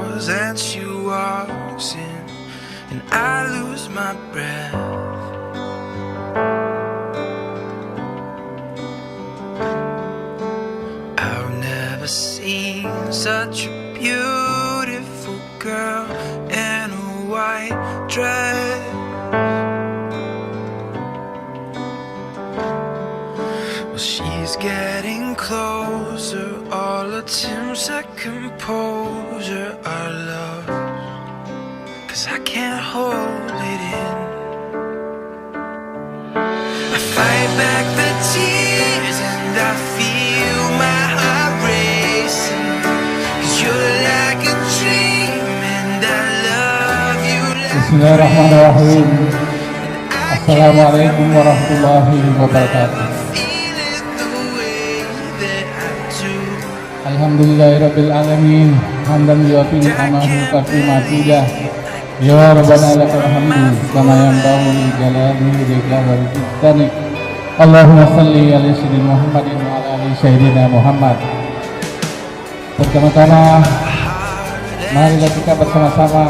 doors and she walks in, and I lose my breath. I've never seen such a beautiful girl in a white dress. Well, she's getting closer, all attempts at composure are lost, 'cause I can't hold it in. I fight back the tears and I feel my heart racing, 'cause you're like a dream and I love you like Bismillahirrahmanirrahim. Assalamualaikum warahmatullahi wabarakatuh. Alhamdulillahirabbil alamin, hamdan yuafi ni'amahu kafi matidah. Ya Rabbana lakal hamdu kama yanbaghi li jalali wajhika wa li sultanik. Allahumma shalli ala sayyidina Muhammadin wa ala ali sayyidina Muhammad. Pertama-tama marilah kita bersama-sama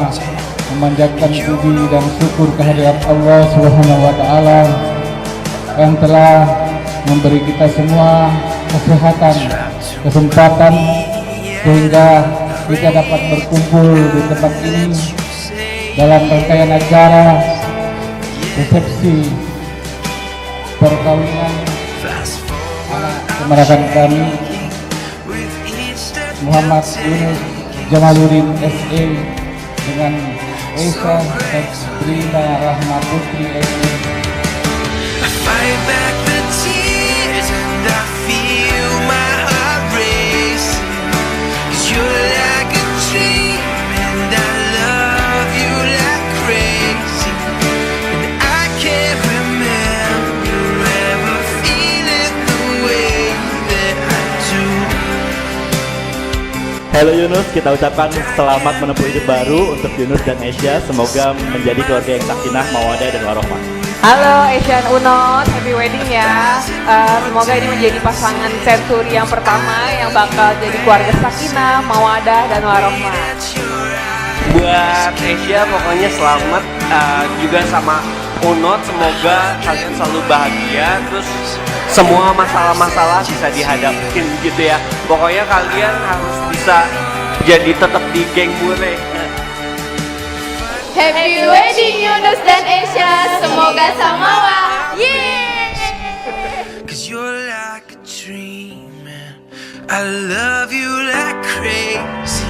memanjatkan puji dan syukur kehadirat Allah Subhanahu wa taala yang telah memberi kita semua kesehatan, kesempatan sehingga kita dapat berkumpul di tempat ini dalam rangkaian acara resepsi perkawinan anak keponakan kami Muhammad Yunus Jamaluddin SE dengan Esa Sabrina Rahma Putri SE. Halo Yunus, kita ucapkan selamat menempuh hidup baru untuk Yunus dan Asia. Semoga menjadi keluarga yang sakinah, mawaddah dan warohmah. Halo Asian Unot, happy wedding ya. Semoga ini menjadi pasangan senturi yang pertama yang bakal jadi keluarga sakinah, mawaddah dan warohmah. Buat Asia pokoknya selamat, juga sama Unot, semoga kalian selalu bahagia, terus semua masalah-masalah bisa dihadapin gitu ya. Pokoknya kalian harus bisa jadi tetap di geng bule. Happy wedding Yunus dan Asia, semoga samawa. yeay. 'Cause you're like a dream and I love you like crazy.